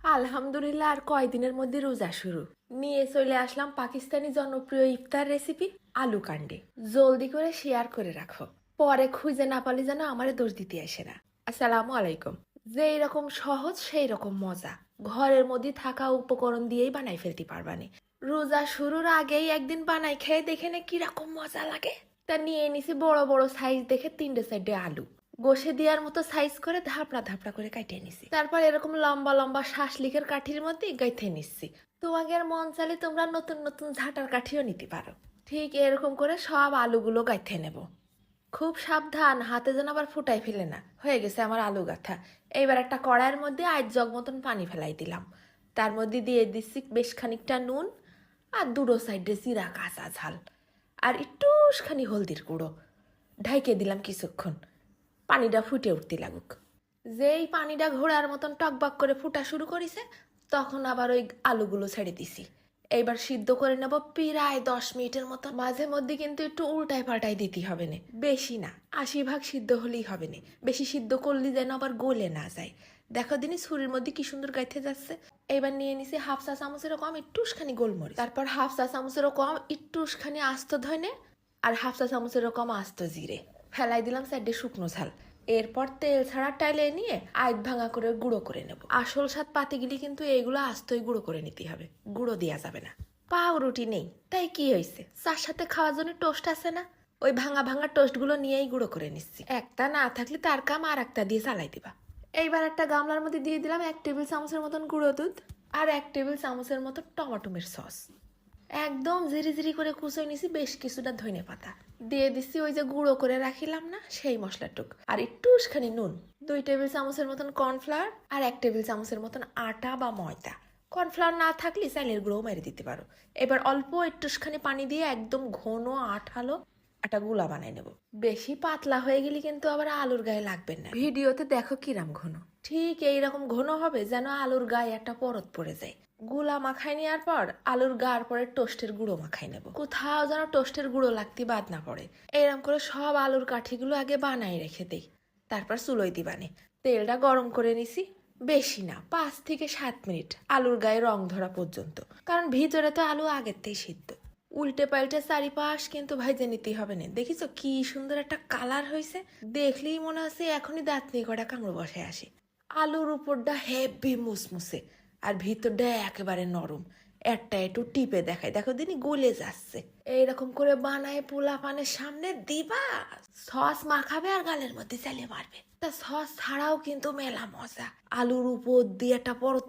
আলহামদুলিল্লাহ, আর কয়দিনের মধ্যে রোজা শুরু। নিয়ে চলে আসলাম পাকিস্তানি জনপ্রিয় ইফতার রেসিপি আলু কান্ডে। জলদি করে শেয়ার করে রাখো, পরে খুঁজে না পালি যেন আমারে দোষ দিতে আসে না। আসসালামু আলাইকুম। যেই রকম সহজ সেই রকম মজা, ঘরের মধ্যে থাকা উপকরণ দিয়েই বানাই ফেলতে পারবানি। রোজা শুরুর আগেই একদিন বানাই খেয়ে দেখে নে কিরকম মজা লাগে। তা নিয়ে নিছি বড় বড় সাইজ দেখে 3টে সাইডে আলু, গোশে দেওয়ার মতো সাইজ করে ধাপড়া ধাপড়া করে কাটিয়ে নিছি। তারপর এরকম লম্বা লম্বা শাসলিকের কাঠির মধ্যে গাইথে নিচ্ছি। তোমাদের মন চাইলে তোমরা নতুন নতুন ঝাঁটার কাঠিও নিতে পারো। ঠিক এরকম করে সব আলুগুলো গাইথে নেব। খুব সাবধান, হাতে যেন আবার ফুটাই ফেলে না। হয়ে গেছে আমার আলু গাঁথা। এইবার একটা কড়াইয়ের মধ্যে 8 জগ মতন পানি ফেলাই দিলাম। তার মধ্যে দিয়ে দিচ্ছি বেশ খানিকটা নুন, আর দুটো সাইডে জিরা কাঁচা ঝাল, আর একটুখানি হলদির গুঁড়ো। ঢাইকে দিলাম কিছুক্ষণ, পানিটা ফুটে উঠতে লাগুক। যেই পানিটা ঘোড়ার মতন টকবক করে ফুটা শুরু করেছে, তখন আবার ওই আলুগুলো ছেড়ে দিছি। এইবার সিদ্ধ করে নেব প্রায় 10 মিনিটের মতো। মাঝে মধ্যে কিন্তু একটু উল্টায় পাল্টায় দিতে হবে না, বেশি না, 80% সিদ্ধ হলেই হবে না। বেশি সিদ্ধ করলে যেন আবার গলে না যায়। দেখো দিনই ছুরির মধ্যে কি সুন্দর গাইতে যাচ্ছে। এবার নিয়ে নিছি হাফ চা চামচেরও কম একটুখানি গোলমরিচ, তারপর হাফ চা চামচেরও কম একটুখানি আস্ত ধনে, আর হাফ চা চামচেরও কম আস্ত জিরে। ফেলাই দিলাম সাইডে শুকনো ঝাল। এরপর তেল ছাড়া টাইলে নিয়ে আইত ভাঙা করে গুঁড়ো করে নেব। আসল স্বাদ পাতে গেলে কিন্তু এইগুলো আস্তই গুঁড়ো করে নিতে হবে, গুঁড়ো দেওয়া যাবে না। পাউরুটি নেই তাই কি হয়েছে, চার সাথে খাওয়ার জন্য টোস্ট আছে না, ওই ভাঙা ভাঙা টোস্টগুলো নিয়েই গুঁড়ো করে নিচ্ছি। একটা না থাকলে তার কাম আর একটা দিয়ে চালাই দিবা। এইবার একটা গামলার মধ্যে দিয়ে দিলাম 1 টেবিল চামচের মতন গুঁড়ো দুধ, আর 1 টেবিল চামচের মতন টমেটোমের সস। একদম ঝিরি ঝিরি করে কুচোই নিছি বেশ কিছুটা ধনে পাতা। দিয়ে দিচ্ছি ওই যে গুঁড়ো করে রাখিলাম না সেই মশলাটুক, আর একটুখানি নুন, 2 টেবিল চামচের মতন কর্নফ্লাওয়ার, আর 1 টেবিল চামচের মতন আটা বা ময়দা। কর্নফ্লাওয়ার না থাকলে চাইলের গুঁড়োও মেরে দিতে পারো। এবার অল্প একটুখানি পানি দিয়ে একদম ঘন আঠালো একটা গুলা বানাই নেব। বেশি পাতলা হয়ে গেলে কিন্তু আবার আলুর গায়ে লাগবে না। ভিডিওতে দেখো কিরাম ঘন, ঠিক এইরকম ঘন হবে যেন আলুর গায়ে একটা পরত পড়ে যায়। গুলা মাখাই নেওয়ার পর আলুর গার পরে টোস্টের গুঁড়ো মাখাই নেব, কোথাও যেন টোস্টের গুঁড়ো লাগতে বাদ না পড়ে। এরকম করে সব আলুর কাঠিগুলো আগে বানাই রেখে দেই, তারপর চুলোই দিবানে। তেলটা গরম করে নিছি, বেশি না, 5 থেকে 7 মিনিট আলুর গায়ে রং ধরা পর্যন্ত, কারণ ভিতরে তো আলু আগের থেকেই সিদ্ধ। উল্টে পাল্টে চারিপাশ কিন্তু ভাইজে নিতেই হবে না। দেখিছো কি সুন্দর একটা কালার হয়েছে, দেখলেই মনে হচ্ছে এখনই দাঁত নিয়ে কটা কামড় বসে আসে। আলুর উপরটা হেভি মুসমুসে, আর ভিতরটা একেবারে নরম। একটা একটু টিপে দেখায়, দেখো দিনই গলে যাচ্ছে। এইরকম করে বানায় পোলা পানের সামনে দিবা, সস মাখাবে আর গালের মধ্যে চালিয়ে মারবে। তা সস ছাড়াও কিন্তু মেলা মজা। আলুর উপর দিয়ে একটা পরত